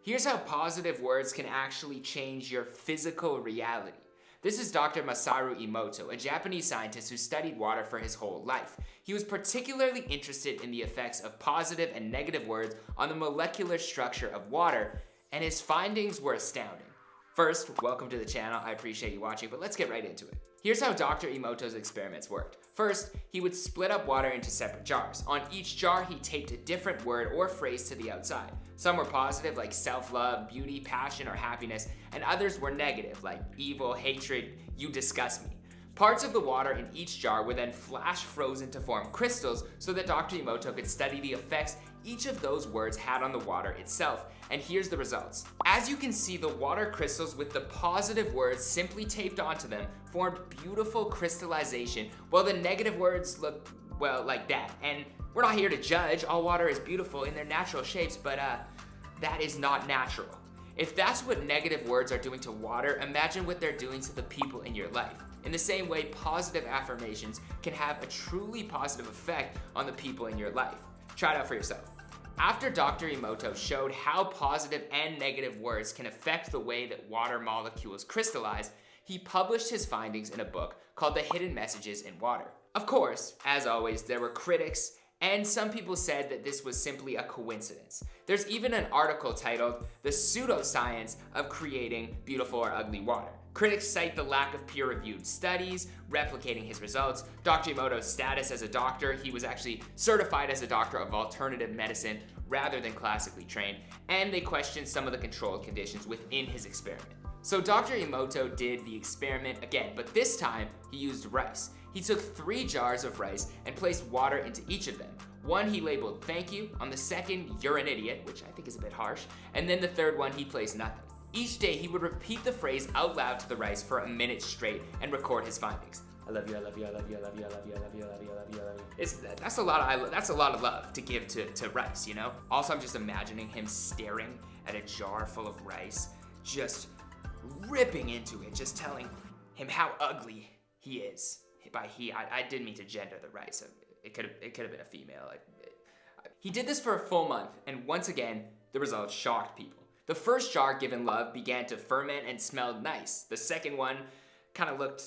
Here's how positive words can actually change your physical reality. This is Dr. Masaru Emoto, a Japanese scientist who studied water for his whole life. He was particularly interested in the effects of positive and negative words on the molecular structure of water, and his findings were astounding. First, welcome to the channel. I appreciate you watching, but let's get right into it. Here's how Dr. Emoto's experiments worked. First, he would split up water into separate jars. On each jar, he taped a different word or phrase to the outside. Some were positive, like self-love, beauty, passion, or happiness, and others were negative, like evil, hatred, you disgust me. Parts of the water in each jar were then flash frozen to form crystals so that Dr. Emoto could study the effects each of those words had on the water itself. And here's the results. As you can see, the water crystals with the positive words simply taped onto them formed beautiful crystallization, while the negative words looked, well, like that. And we're not here to judge. All water is beautiful in their natural shapes, but that is not natural. If that's what negative words are doing to water, imagine what they're doing to the people in your life. In the same way, positive affirmations can have a truly positive effect on the people in your life. Try it out for yourself. After Dr. Emoto showed how positive and negative words can affect the way that water molecules crystallize, he published his findings in a book called The Hidden Messages in Water. Of course, as always, there were critics, and some people said that this was simply a coincidence. There's even an article titled The Pseudoscience of Creating Beautiful or Ugly Water. Critics cite the lack of peer-reviewed studies replicating his results, Dr. Emoto's status as a doctor. He was actually certified as a doctor of alternative medicine rather than classically trained, and they questioned some of the controlled conditions within his experiment. So Dr. Emoto did the experiment again, but this time he used rice. He took 3 jars of rice and placed water into each of them. One he labeled thank you, on the second you're an idiot, which I think is a bit harsh, and then the third one he placed nothing. Each day he would repeat the phrase out loud to the rice for a minute straight and record his findings. I love you, I love you, I love you, I love you, I love you, I love you, I love you, I love you, I love you. That's a lot of love to give to rice, you know? Also, I'm just imagining him staring at a jar full of rice, just ripping into it, just telling him how ugly he is. By he, I didn't mean to gender the rice. It could have been a female. He did this for a full month, and once again, the results shocked people. The first jar, given love, began to ferment and smelled nice. The second one kind of looked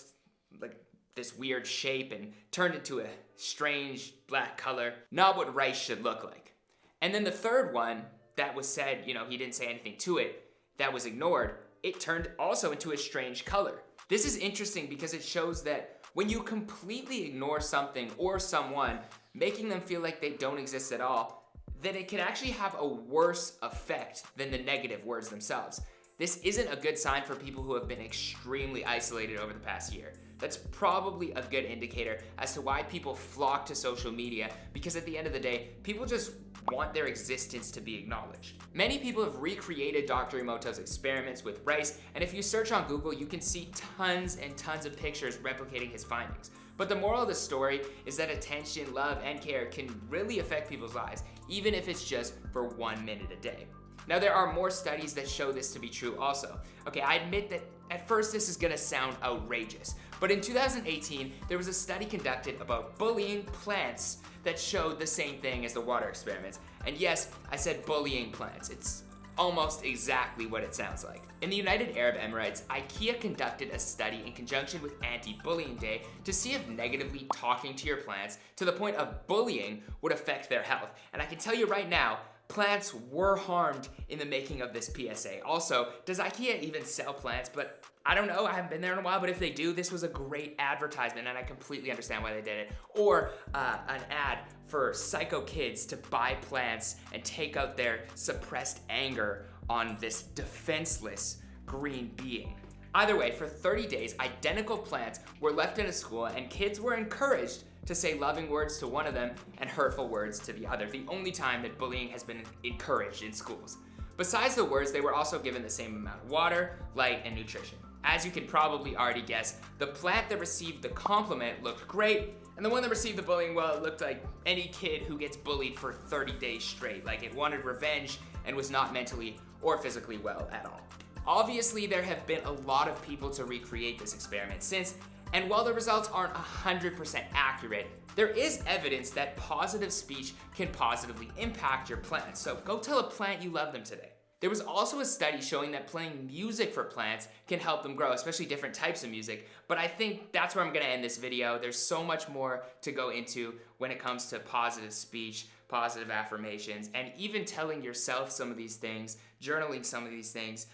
like this weird shape and turned into a strange black color, not what rice should look like. And then the third one that was said, you know, he didn't say anything to it, that was ignored, it turned also into a strange color. This is interesting because it shows that when you completely ignore something or someone, making them feel like they don't exist at all, then it can actually have a worse effect than the negative words themselves. This isn't a good sign for people who have been extremely isolated over the past year. That's probably a good indicator as to why people flock to social media, because at the end of the day, people just want their existence to be acknowledged. Many people have recreated Dr. Emoto's experiments with rice, and if you search on Google, you can see tons and tons of pictures replicating his findings. But the moral of the story is that attention, love, and care can really affect people's lives, even if it's just for 1 minute a day. Now, there are more studies that show this to be true also. Okay, I admit that at first this is gonna sound outrageous, but in 2018, there was a study conducted about bullying plants that showed the same thing as the water experiments. And yes, I said bullying plants. It's almost exactly what it sounds like. In the United Arab Emirates, IKEA conducted a study in conjunction with Anti-Bullying Day to see if negatively talking to your plants to the point of bullying would affect their health. And I can tell you right now, plants were harmed in the making of this PSA. Also, does IKEA even sell plants? But I don't know, I haven't been there in a while, but if they do, this was a great advertisement and I completely understand why they did it. Or an ad for psycho kids to buy plants and take out their suppressed anger on this defenseless green being. Either way, for 30 days, identical plants were left in a school and kids were encouraged to say loving words to one of them and hurtful words to the other, the only time that bullying has been encouraged in schools. Besides the words, they were also given the same amount of water, light, and nutrition. As you can probably already guess, the plant that received the compliment looked great, and the one that received the bullying, well, it looked like any kid who gets bullied for 30 days straight, like it wanted revenge and was not mentally or physically well at all. Obviously, there have been a lot of people to recreate this experiment since, and while the results aren't 100% accurate, there is evidence that positive speech can positively impact your plants. So go tell a plant you love them today. There was also a study showing that playing music for plants can help them grow, especially different types of music. But I think that's where I'm gonna end this video. There's so much more to go into when it comes to positive speech, positive affirmations, and even telling yourself some of these things, journaling some of these things,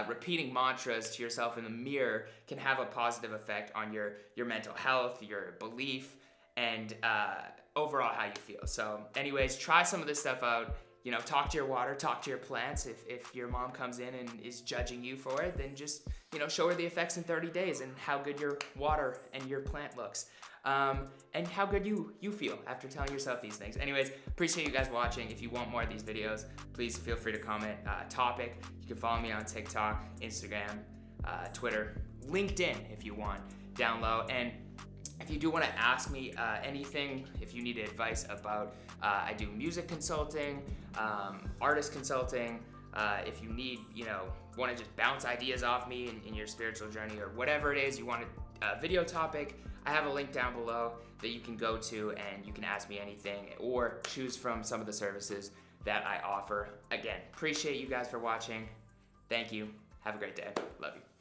repeating mantras to yourself in the mirror can have a positive effect on your mental health, your belief, and overall how you feel. So anyways, try some of this stuff out. You know, talk to your water, talk to your plants. If your mom comes in and is judging you for it, then just, you know, show her the effects in 30 days and how good your water and your plant looks. And how good you feel after telling yourself these things. Anyways, appreciate you guys watching. If you want more of these videos, please feel free to comment topic. You can follow me on TikTok, Instagram, Twitter, LinkedIn if you want, down low. And if you do want to ask me anything, if you need advice about, I do music consulting, artist consulting, if you need, you know, want to just bounce ideas off me in your spiritual journey or whatever it is, you want a video topic, I have a link down below that you can go to and you can ask me anything or choose from some of the services that I offer. Again, appreciate you guys for watching. Thank you. Have a great day. Love you.